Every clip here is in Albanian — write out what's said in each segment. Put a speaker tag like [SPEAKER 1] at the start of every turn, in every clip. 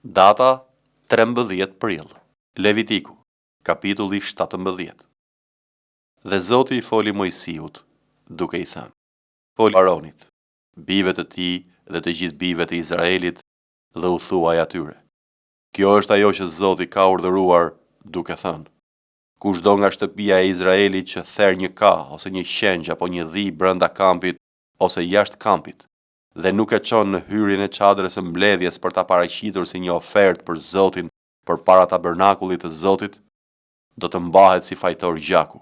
[SPEAKER 1] Data 13 prill. Levitiku, kapitulli 17. Dhe Zoti I foli Mojsiut, duke I thënë: Foli Aronit, bijve të tij dhe të gjithë bijve të Izraelit, dhe u thuaj atyre: Kjo është ajo që Zoti ka urdhëruar, duke thënë: Kushdo nga shtëpia e Izraelit që therr një ka ose një qengj apo një dhi brenda kampit ose jashtë kampit, dhe nuk e çon në hyrjen e çadrës së mbledhjes për ta paraqitur si një ofertë për Zotin përpara tabernakullit të Zotit, do të mbahet si fajtor gjaku.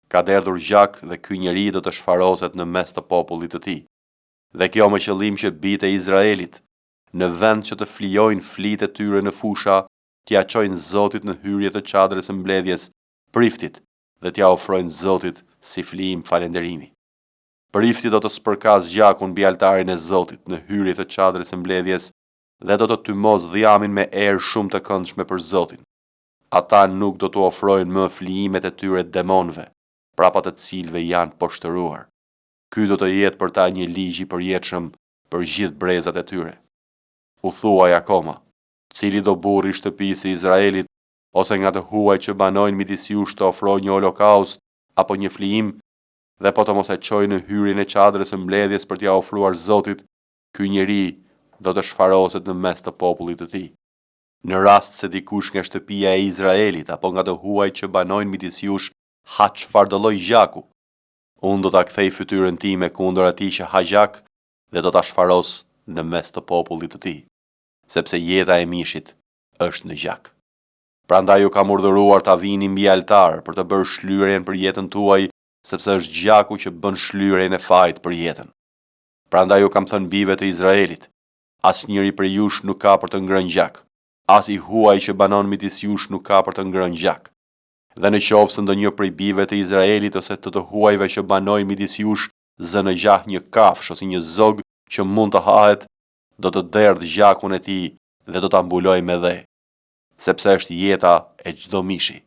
[SPEAKER 1] Ka derdhur gjak dhe ky njeri do të shfaroset në mes të popullit të tij. Dhe kjo me qëllim që bijtë e Izraelit, në vend që të flijojnë flitë e tyre në fusha, t'ia çojnë Zotit në hyrje të çadrës së mbledhjes, priftit, dhe t'ia ofrojnë Zotit si flijim falënderimi. Prifti do të spërkas gjakun mbi altarin e Zotit në hyrje të çadrës së mbledhjes dhe do të tymos dhiamin me erë shumë të këndshme për Zotin. Ata nuk do të ofrojnë më flijimet e tyre demonëve, prapat të cilëve janë poshtëruar. Ky do të jetë për ta një ligj I përjetshëm për gjithë brezat e tyre. U thuaj akoma, cili do burri I shtëpisë së Izraelit ose nga të huaj që banojnë midis jush të ofrojë një holokaust apo një flijim, dhe po të mos e çojë në hyrjen e çadrës së mbledhjes për t'ia ofruar Zotit, ky njeri do të shfaroset në mes të popullit të tij. Në rast se dikush nga shtëpia e Izraelit apo nga të huaj që banojnë midis jush ha çfarë do lloj gjaku, unë do ta kthej fytyrën time kundër atij që ha gjak dhe do ta shfaros në mes të popullit të tij, sepse jeta e mishit është në gjak. Prandaj ju kam urdhëruar ta vini mbi altar për të bërë shlyerjen për jetën tuaj, sepse është gjaku që bën shlyerjen e fajit për jetën. Prandaj ju kam thënë bijve të Izraelit: asnjëri prej jush nuk ka për të ngrënë gjak, as I huaj që banon midis jush nuk ka për të ngrënë gjak. Dhe në qoftë se ndonjë prej bijve të Izraelit ose të huajve që banojnë midis jush zë në gjah një kafsh ose një zog që mund të hahet, do të derdh gjakun e tij dhe do ta mbuloj me dhe, sepse është jeta e çdo mishi.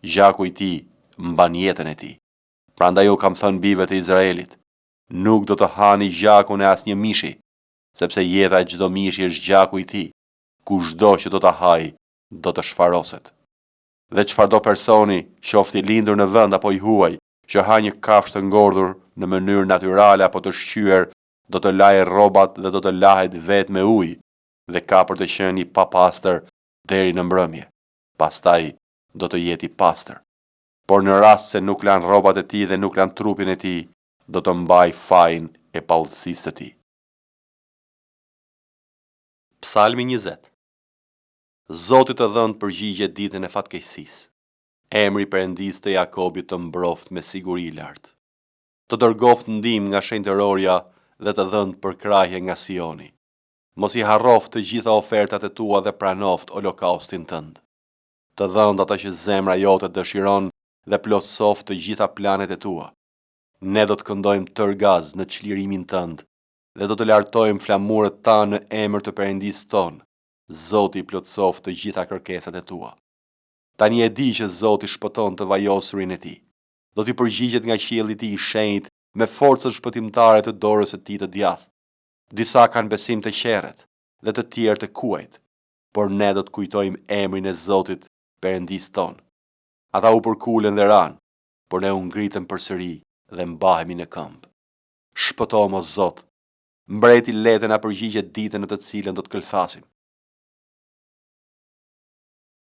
[SPEAKER 1] Gjaku I tij mban jetën e tij. Prandaj ju kam thënë bijve të Izraelit: nuk do të hani gjakun e asnjë mishi, sepse jeta e çdo mishi është gjaku I tij. Kushdo që do ta hajë, do të shfaroset. Dhe çfarëdo personi, qoftë I lindur në vend apo I huaj, që ha një kafshë të ngordhur në mënyrë natyrale apo të shqyer, do të lajë rrobat dhe do të lahet vetë me ujë, dhe ka për të qenë I papastër deri në mbrëmje. Pastaj do të jetë I pastër. Por në rast se nuk lan rrobat e tij dhe nuk lan trupin e tij, do të mbaj fajin e paudhësisë së tij. Psalmi 20. Zoti të dhënë përgjigje ditën e fatkeqësisë. Emri Perëndis të Jakobit të mbroft me siguri lart. Të dërgoft ndihmë nga shenjtërorja dhe të dhënë përkrahje nga Sioni. Mos I harroft të gjitha ofertat e tua dhe pranoft holokaustin tënd. Të dhënë ata që zemra jote dëshiron dhe plotësoft të gjitha planet e tua. Ne do të këndojmë tërgaz në çlirimin tënd dhe do të lartojmë flamurët tanë në emër të Perëndisë tonë. Zoti I plotësoft të gjitha kërkesat e tua. Tani e di që Zoti shpëton të vajosurin e tij. Do t'i përgjigjet nga qielli I tij I shenjtë me forcën shpëtimtare të dorës së tij të djathtë. Disa kanë besim të qerret dhe të tjerë të kuajt, por ne do të kujtojmë emrin e Zotit Perëndisë tonë. Ata u përkulen dhe ranë, por ne u ngritëm përsëri dhe mbahemi në këmbë. Shpëtojmë o Zot, mbreti le të na përgjigjet ditën në të cilën do të këllthasim.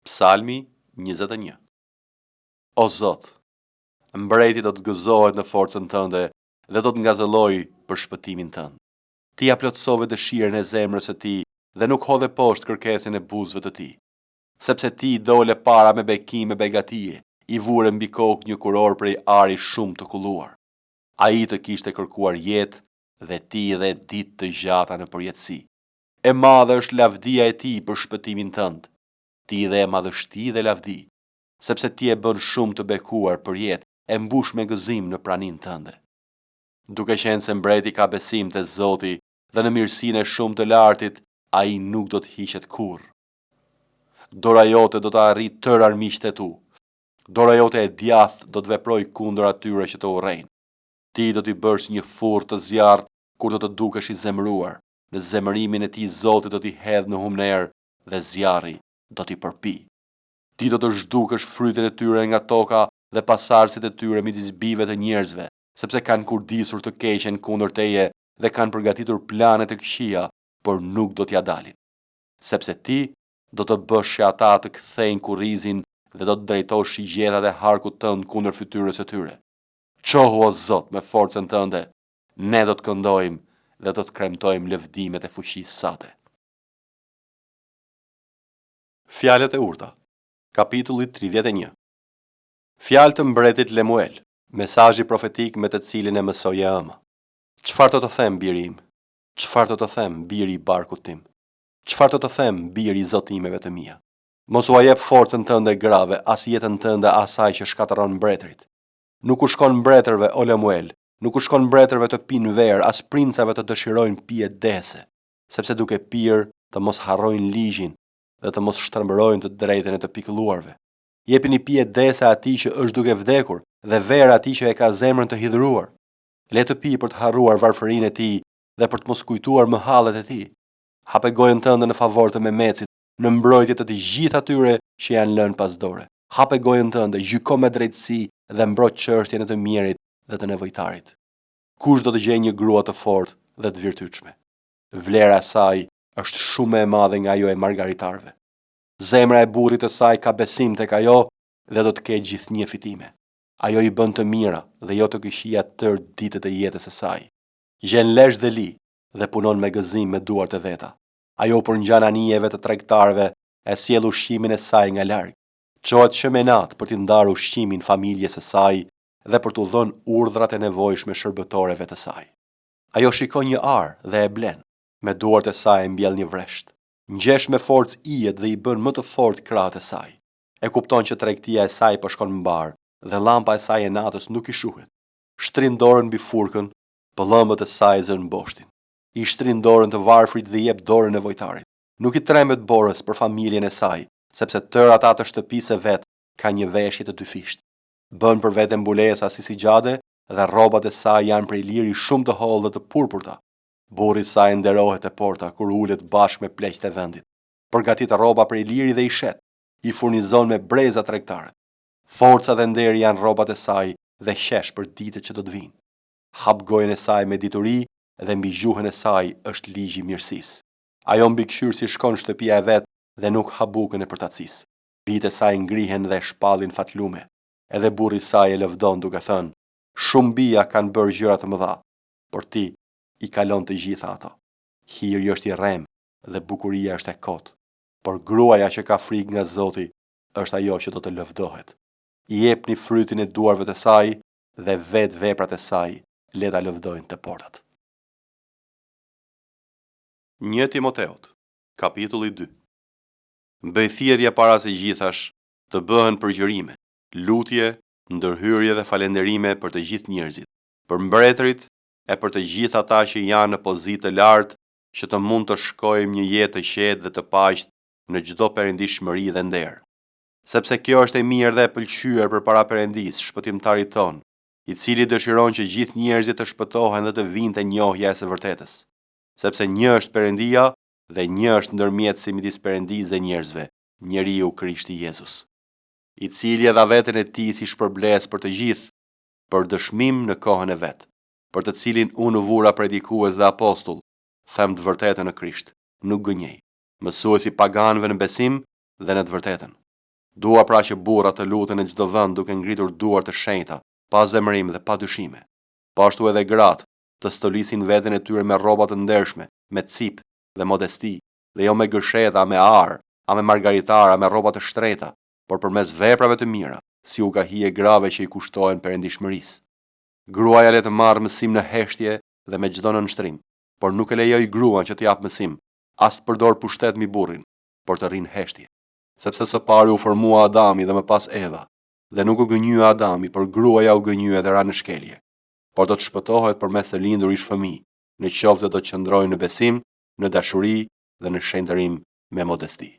[SPEAKER 1] Psalmi 21. O Zot, mbreti do të gëzohet në forcën tënde dhe do të ngazëllojë për shpëtimin tënd. Ti ja plotësove dëshirën e zemrës së tij dhe nuk hodhe poshtë kërkesën e buzëve të tij. Sepse ti dole para me bekim e begatije, I vure mbi kokë një kuror prej ari shumë të kulluar. Ai të kishte kërkuar jetë dhe ti dhe ditë të gjata në përjetësi. E madhe është lavdia e tij për shpëtimin tënd. Ti dhe e madhështi dhe lavdi, sepse ti e bën shumë të bekuar për jetë, e mbush me gëzim në pranin tënde. Duke qenë se mbreti ka besim te Zoti dhe në mirësinë e shumë të lartit, ai nuk do të hiqet kurrë. Dora jote do të arrijë tërë armiqtë e tu. Dora jote e djathtë do të veprojë kundër atyre që të urrejnë. Ti do t'i bësh një furrë të zjarrt kur do të dukesh I zemëruar. Në zemërimin e tij Zoti do t'i hedhë në humner dhe zjarri do t'i përpi. Ti do të zhdukësh frytin e tyre nga toka dhe pasardhësit e tyre midis bijve të njerëzve, sepse kanë kurdisur të keqen kundër teje dhe kanë përgatitur plane të këqija, por nuk do t'ja dalin. Sepse ti do të bësh që ata të kthejnë kurrizin dhe do të drejtosh shigjetat e harkut tënd kundër fytyrës së tyre. Qohu o Zot me forcën tënde, ne do të këndojmë dhe do të kremtojmë lëvdimet e fuqisë sate. Fjalët e urta. Kapitulli 31. Fjalë të mbretit Lemuel, mesazhi profetik me të cilin e mësoi Ema. Çfarë do të them, biri im? Çfarë do të them, biri i barkut tim? Çfarë do të them, biri i zotimeve të mia? Mos u jep forcën tënde grave, as jetën tënde asaj që shkatëron mbretërit. Nuk u shkon mbretërve, o Lemuel, nuk u shkon mbretërve të pinë verë, as princave të dëshirojnë pije dese, sepse duke pirë të mos harrojnë ligjin dhe të mos shtrembërojnë të drejtën e të pikëlluarve. Jepini pije dese atij që është duke vdekur dhe verë atij që e ka zemrën të hidhruar. Le të pi për të harruar varfërinë e tij dhe për të mos kujtuar mëhallet e tij. Hape gojën tënde në favor të Memecit, në mbrojtje të gjithë atyre që janë lënë pas dore. Hape gojën tënde, gjyko me drejtësi dhe mbroj çështjen e të mirit dhe të nevojtarit. Kush do të gjejë një grua të fortë dhe të virtytshme? Vlera e saj është shumë e madhe nga ajo e margaritarëve. Zemra e burrit të saj ka besim tek ajo dhe do të ketë gjithnjë fitime. Ajo i bën të mira dhe jo të këqija tërë ditët e jetës së saj. Gjen lesh dhe li dhe punon me gëzim me duart e veta. Ajo përngjan anijeve të tregtarëve, e sjell ushqimin e saj nga larg. Çohet shëmenat për t'i ndarë ushqimin familjes së saj dhe për t'u dhënë urdhrat e nevojshme shërbëtorëve të saj. Ajo shikon një ar dhe e blen, me duart e saj mbjell një vresht. Ngjesh me forcë ijet dhe i bën më të fortë krahët e saj. E kupton që tregtia e saj po shkon mbar dhe llampa e saj e natës nuk i shuhet. Shtrin dorën mbi furkën, pëllëmbët e saj zën boshtin. I shtrin dorën të varfrit dhe i jep dorën nevojtarit. Nuk i trembet borës për familjen e saj, sepse tërë ata të shtëpisë vet kanë një veshje të dyfisht. Bën për vete mbulesa si sigjade dhe rrobat e saj janë prej liri shumë të hollë dhe të purpurta. Burri i saj nderohet te porta kur ulet bashkë me pleqtë e vendit. Përgatit rroba prej liri dhe i shet, i furnizon me breza tregtarët. Forca dhe nderi janë rrobat e saj dhe qesh për ditët që do të vinë. Hap gojën e saj me dituri dhe mbi gjuhën e saj është ligji i mirësisë. Ajo mbi këshyrë si shkon shtëpia e vet dhe nuk ha bukën e përtatësisë. Bijtë e saj ngrihen dhe shpallin fatlume. Edhe burri i saj e lëvdon duke thënë: "Shumë bija kanë bërë gjëra të mëdha, por ti i kalon të gjitha ato. Hiri është i rrem dhe bukuria është e kotë, por gruaja që ka frikë nga Zoti është ajo që do të lëvdohet. I jepni frytin e duarve të saj dhe vetë veprat e saj le ta lëvdojnë të portat." 1 Timoteut, kapitulli 2. Bëj thirrje para se gjithash të bëhen përgjërime, lutje, ndërhyrje dhe falënderime për të gjithë njerëzit, për mbretërit e për të gjithë ata që janë në pozitë të lartë, që të mund të shkojmë një jetë të qetë dhe të paqët në çdo perëndishmëri dhe nder. Sepse kjo është e mirë dhe e pëlqyer përpara Perëndis, shpëtimtarit ton, i cili dëshiron që gjithë njerëzit të shpëtohen dhe të vinë te njohja e së vërtetës. Sepse një është Perëndia dhe një është ndërmjetësi midis Perëndisë dhe njerëzve, njeriu Krishti Jezus, i cili dha veten e tij si shpërblesë për të gjithë, për dëshmim në kohën e vet, për të cilin unë vura predikues dhe apostull, them të vërtetën në Krisht, nuk gënjej, mësuesi paganëve në besim dhe në të vërtetën. Dua pra që burrat të luten në çdo vend duke ngritur duar të shenjta, pa zemërim dhe pa dyshime. Po ashtu edhe gratë të stolisin veten e tyre me rroba të ndershme, me cip dhe modesti, dhe jo me gërsheta, me ar, a me margaritara, me rroba të shtreta, por përmes veprave të mira, si u ka hije grave që i kushtohen perëndishmërisë. Gruaja le të marrë mësim në heshtje dhe me çdo nënshtrim, por nuk e lejoj gruan që të jap mësim, as të përdor pushtet mbi burrin, por të rrinë heshtje. Sepse së pari u formua Adami dhe më pas Eva, dhe nuk u gënjye Adami, por gruaja u gënjye dhe ra në shkelje. Por do të shpëtohet përmes të lindurish fëmijë, në qoftë se do të qëndrojë në besim, në dashuri dhe në shenjtërim me modesti.